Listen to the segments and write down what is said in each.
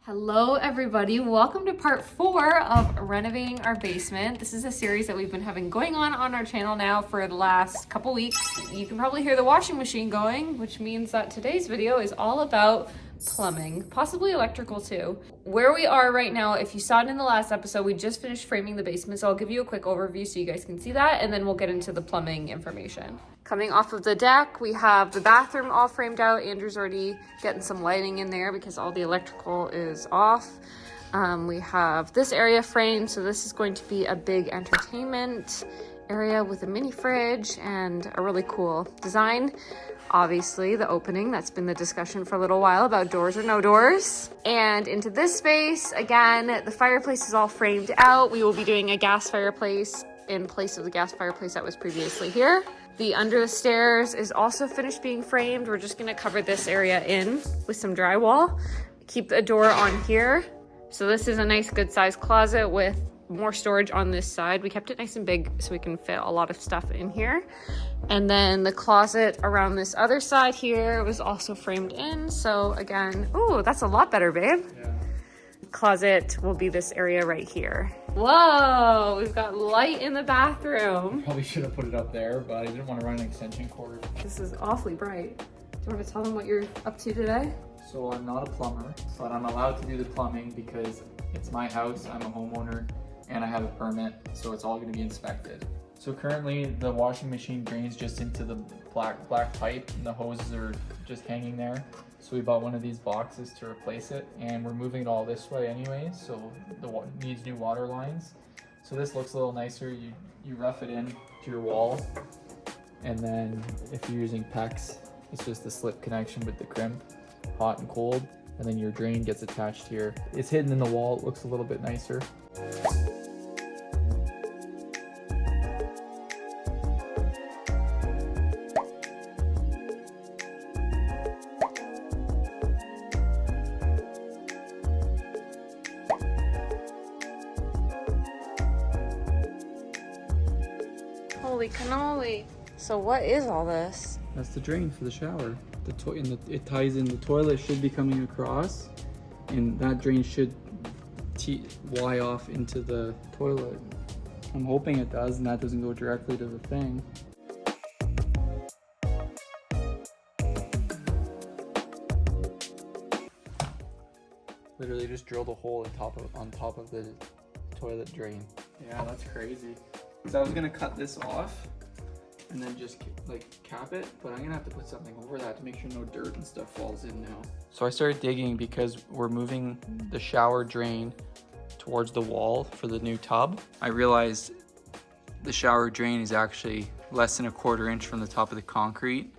Hello everybody, welcome to part 4 of renovating our basement. This is a series that we've been having going on our channel now for the last couple weeks. You can probably hear the washing machine going, which means that today's video is all about plumbing, possibly electrical too. Where we are right now, if you saw it in the last episode, we just finished framing the basement, so I'll give you a quick overview so you guys can see that, and then we'll get into the plumbing information. Coming off of the deck, we have the bathroom all framed out. Andrew's already getting some lighting in there because all the electrical is off. We have this area framed, so this is going to be a big entertainment area with a mini fridge and a really cool design. Obviously, the opening, that's been the discussion for a little while about doors or no doors. And into this space, again, the fireplace is all framed out. We will be doing a gas fireplace in place of the gas fireplace that was previously here. The under the stairs is also finished being framed. We're just gonna cover this area in with some drywall. Keep the door on here. So this is a nice good sized closet with more storage on this side. We kept it nice and big so we can fit a lot of stuff in here. And then the closet around this other side here was also framed in. So again, oh, that's a lot better, babe. Yeah. Closet will be this area right here. Whoa, we've got light in the bathroom. Probably should have put it up there, but I didn't want to run an extension cord. This is awfully bright. Do you want to tell them what you're up to today? So I'm not a plumber, but I'm allowed to do the plumbing because it's my house, I'm a homeowner, and I have a permit, so it's all going to be inspected. So currently the washing machine drains just into the black pipe and the hoses are just hanging there. So we bought one of these boxes to replace it, and we're moving it all this way anyway, so it needs new water lines. So this looks a little nicer. You rough it in to your wall, and then if you're using PEX, it's just a slip connection with the crimp, hot and cold, and then your drain gets attached here. It's hidden in the wall, it looks a little bit nicer. Holy cannoli. So what is all this? That's the drain for the shower. It ties in, the toilet should be coming across, and that drain should Y off into the toilet. I'm hoping it does, and that doesn't go directly to the thing. Literally just drilled a hole on top of the toilet drain. Yeah, that's crazy. So I was gonna cut this off and then just like cap it, but I'm gonna have to put something over that to make sure no dirt and stuff falls in now. So I started digging because we're moving the shower drain towards the wall for the new tub. I realized the shower drain is actually less than a quarter inch from the top of the concrete.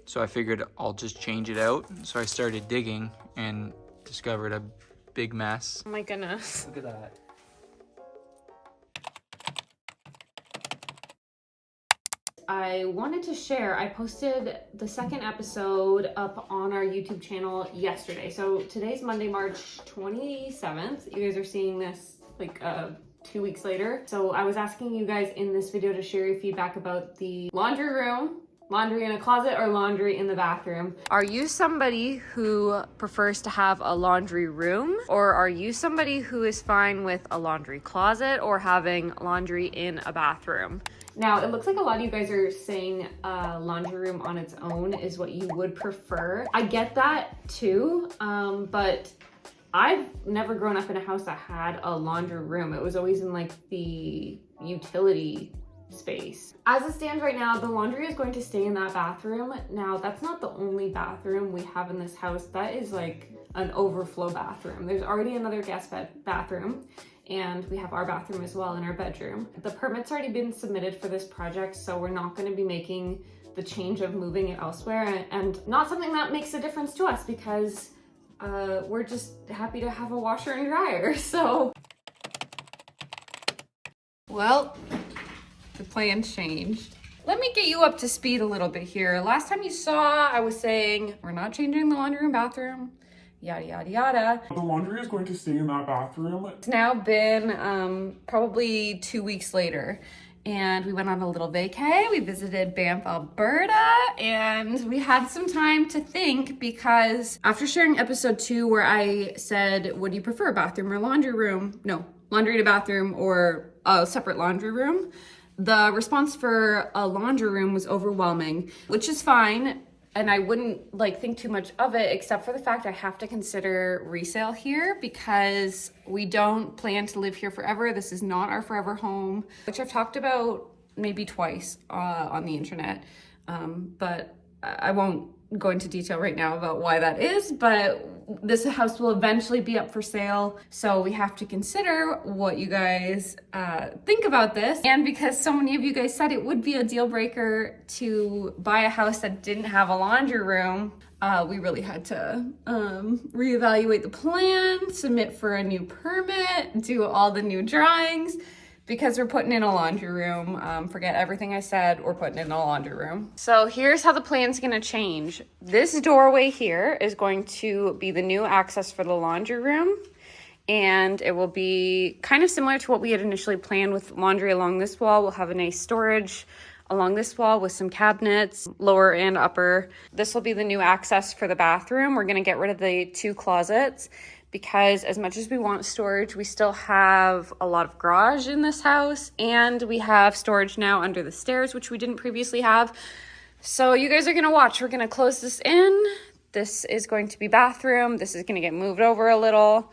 So I figured I'll just change it out. So I started digging and discovered a big mess. Oh my goodness. Look at that. I wanted to share, I posted the second episode up on our YouTube channel yesterday. So today's Monday, March 27th. You guys are seeing this like 2 weeks later. So I was asking you guys in this video to share your feedback about the laundry room, laundry in a closet, or laundry in the bathroom. Are you somebody who prefers to have a laundry room, or are you somebody who is fine with a laundry closet or having laundry in a bathroom? Now, it looks like a lot of you guys are saying laundry room on its own is what you would prefer. I get that too, but I've never grown up in a house that had a laundry room. It was always in like the utility space. As it stands right now, the laundry is going to stay in that bathroom. Now, that's not the only bathroom we have in this house. That is like an overflow bathroom. There's already another guest bathroom, and we have our bathroom as well in our bedroom. The permit's already been submitted for this project, so we're not going to be making the change of moving it elsewhere, and not something that makes a difference to us because we're just happy to have a washer and dryer. So, well, the plan's changed. Let me get you up to speed a little bit here. Last time you saw, I was saying we're not changing the laundry room bathroom, yada, yada, yada. The laundry is going to stay in that bathroom. It's now been probably 2 weeks later, and we went on a little vacay. We visited Banff, Alberta, and we had some time to think because after sharing episode 2 where I said, would you prefer a bathroom or laundry room? No, laundry and a bathroom or a separate laundry room. The response for a laundry room was overwhelming, which is fine. And I wouldn't think too much of it, except for the fact I have to consider resale here because we don't plan to live here forever. This is not our forever home, which I've talked about maybe twice on the internet. But I won't go into detail right now about why that is, but this house will eventually be up for sale. So we have to consider what you guys think about this. And because so many of you guys said it would be a deal breaker to buy a house that didn't have a laundry room, we really had to reevaluate the plan, submit for a new permit, do all the new drawings. Because we're putting in a laundry room. Forget everything I said, we're putting in a laundry room. So here's how the plan's gonna change. This doorway here is going to be the new access for the laundry room. And it will be kind of similar to what we had initially planned with laundry along this wall. We'll have a nice storage along this wall with some cabinets, lower and upper. This will be the new access for the bathroom. We're gonna get rid of the 2 closets, because as much as we want storage, we still have a lot of garage in this house, and we have storage now under the stairs, which we didn't previously have. So you guys are gonna watch. We're gonna close this in. This is going to be bathroom. This is gonna get moved over a little.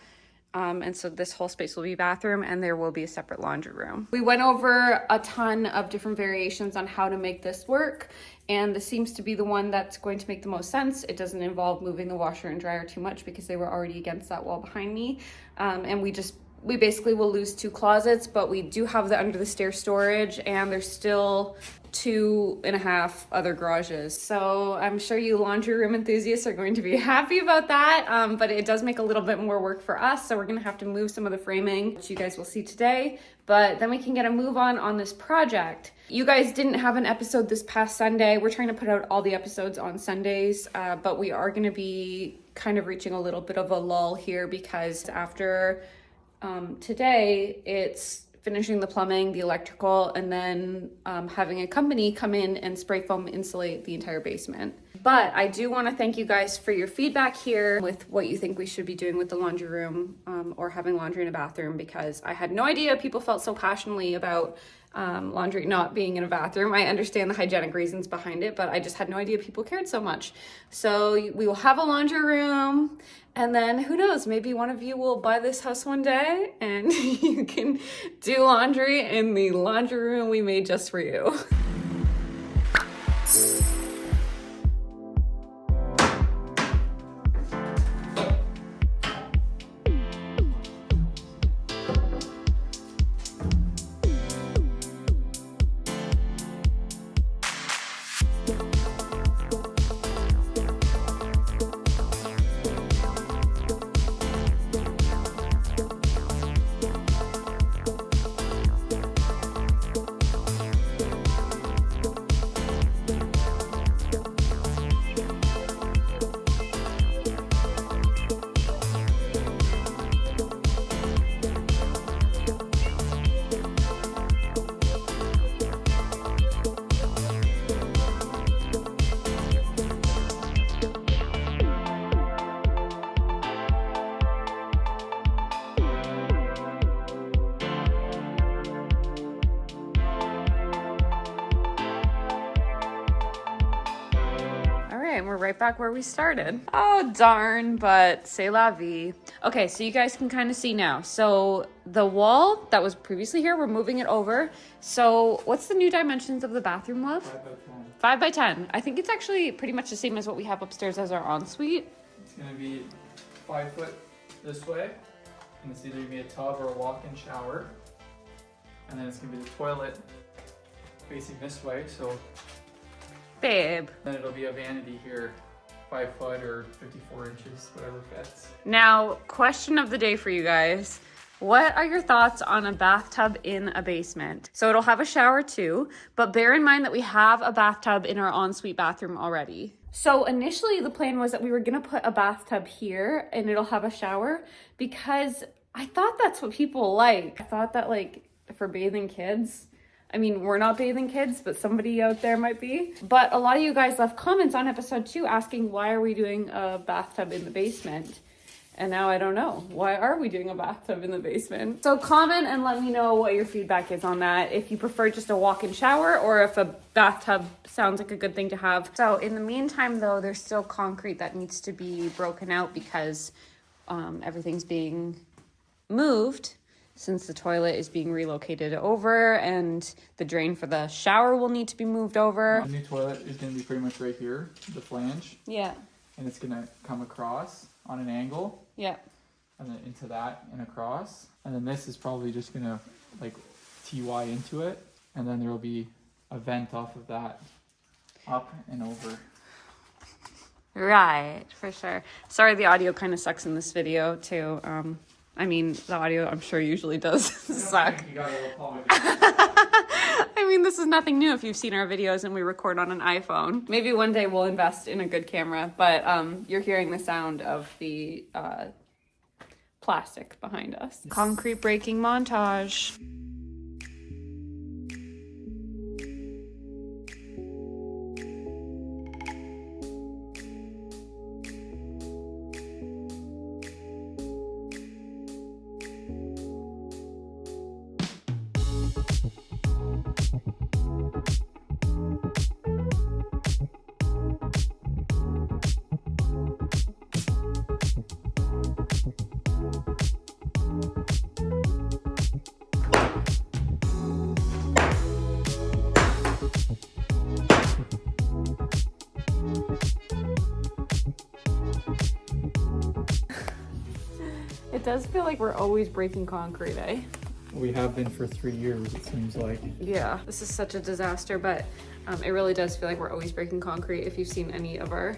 And so this whole space will be bathroom, and there will be a separate laundry room. We went over a ton of different variations on how to make this work, and this seems to be the one that's going to make the most sense. It doesn't involve moving the washer and dryer too much because they were already against that wall behind me. And we basically will lose 2 closets, but we do have the under the stairs storage, and there's still 2.5 other garages. So I'm sure you laundry room enthusiasts are going to be happy about that, but it does make a little bit more work for us. So we're gonna have to move some of the framing, which you guys will see today, but then we can get a move on this project. You guys didn't have an episode this past Sunday. We're trying to put out all the episodes on Sundays, but we are gonna be kind of reaching a little bit of a lull here because after today, it's finishing the plumbing, the electrical, and then having a company come in and spray foam insulate the entire basement. But I do want to thank you guys for your feedback here with what you think we should be doing with the laundry room or having laundry in a bathroom, because I had no idea people felt so passionately about laundry not being in a bathroom. I understand the hygienic reasons behind it, but I just had no idea people cared so much. So we will have a laundry room, and then who knows, maybe one of you will buy this house one day and you can do laundry in the laundry room we made just for you. And we're right back where we started. Oh, darn, but c'est la vie. Okay, so you guys can kind of see now. So the wall that was previously here, we're moving it over. So what's the new dimensions of the bathroom, love? 5 by 10. 5 by 10. I think it's actually pretty much the same as what we have upstairs as our ensuite. It's gonna be 5 foot this way, and it's either gonna be a tub or a walk-in shower. And then it's gonna be the toilet facing this way, so Babe. then it'll be a vanity here, 5 foot or 54 inches, whatever fits. Now, question of the day for you guys. What are your thoughts on a bathtub in a basement? So it'll have a shower too, but bear in mind that we have a bathtub in our ensuite bathroom already. So initially the plan was that we were gonna put a bathtub here and it'll have a shower because I thought that's what people like. I thought that for bathing kids, I mean, we're not bathing kids, but somebody out there might be. But a lot of you guys left comments on episode 2 asking why are we doing a bathtub in the basement? And now I don't know. Why are we doing a bathtub in the basement? So comment and let me know what your feedback is on that. If you prefer just a walk-in shower or if a bathtub sounds like a good thing to have. So in the meantime though, there's still concrete that needs to be broken out because everything's being moved since the toilet is being relocated over and the drain for the shower will need to be moved over. The new toilet is going to be pretty much right here, the flange. Yeah. And it's going to come across on an angle. Yeah. And then into that and across. And then this is probably just going to like TY into it. And then there will be a vent off of that up and over. Right, for sure. Sorry, the audio kind of sucks in this video too. I mean, the audio I'm sure usually does suck. You gotta apologize. I mean, this is nothing new if you've seen our videos and we record on an iPhone. Maybe one day we'll invest in a good camera, but you're hearing the sound of the plastic behind us. Concrete breaking montage. It does feel like we're always breaking concrete, eh? We have been for 3 years, it seems like. Yeah, this is such a disaster, but it really does feel like we're always breaking concrete. If you've seen any of our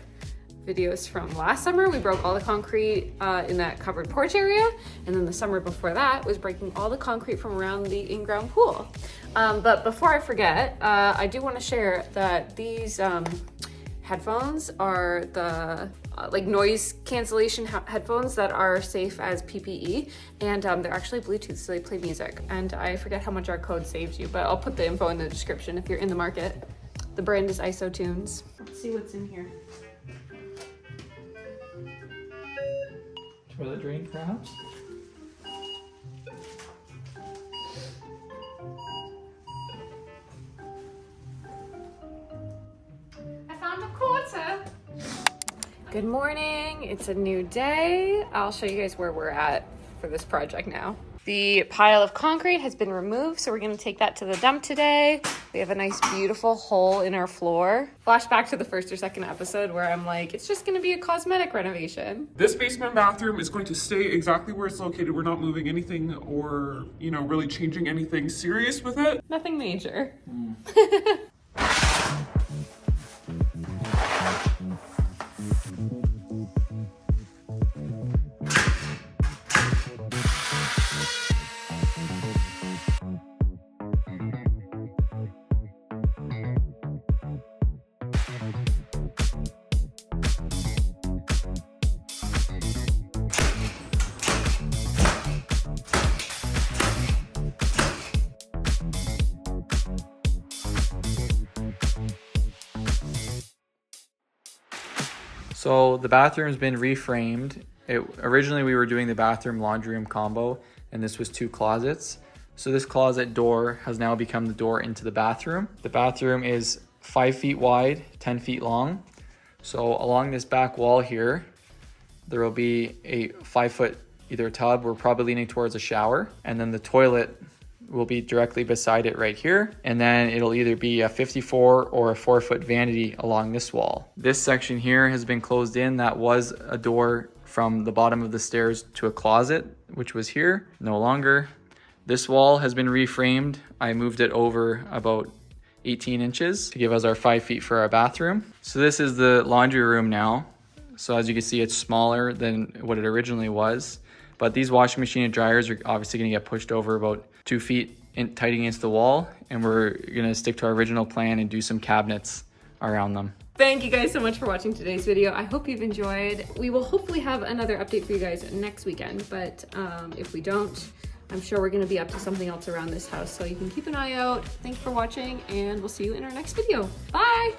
videos from last summer, we broke all the concrete in that covered porch area, and then the summer before that was breaking all the concrete from around the in-ground pool. But before I forget, I do want to share that these headphones are the like noise cancellation headphones that are safe as PPE, and they're actually Bluetooth, so they play music. And I forget how much our code saves you, but I'll put the info in the description if you're in the market. The brand is IsoTunes. Let's see what's in here. Toilet drain, perhaps? I found a quarter. Good morning, it's a new day. I'll show you guys where we're at for this project now. The pile of concrete has been removed, so we're gonna take that to the dump today. We have a nice, beautiful hole in our floor. Flashback to the first or second episode where I'm like, it's just gonna be a cosmetic renovation. This basement bathroom is going to stay exactly where it's located. We're not moving anything or, you know, really changing anything serious with it. Nothing major. So the bathroom's been reframed. Originally we were doing the bathroom laundry room combo, and this was 2 closets. So this closet door has now become the door into the bathroom. The bathroom is 5 feet wide, 10 feet long. So along this back wall here, there will be a 5-foot either tub, we're probably leaning towards a shower, and then the toilet will be directly beside it right here. And then it'll either be a 54 or a 4-foot vanity along this wall. This section here has been closed in. That was a door from the bottom of the stairs to a closet, which was here, no longer. This wall has been reframed. I moved it over about 18 inches to give us our 5 feet for our bathroom. So this is the laundry room now. So as you can see, it's smaller than what it originally was. But these washing machine and dryers are obviously gonna get pushed over about 2 feet tight against the wall, and we're gonna stick to our original plan and do some cabinets around them. Thank you guys so much for watching today's video. I hope you've enjoyed. We will hopefully have another update for you guys next weekend, but if we don't, I'm sure we're gonna be up to something else around this house, so you can keep an eye out. Thanks for watching, and we'll see you in our next video. Bye!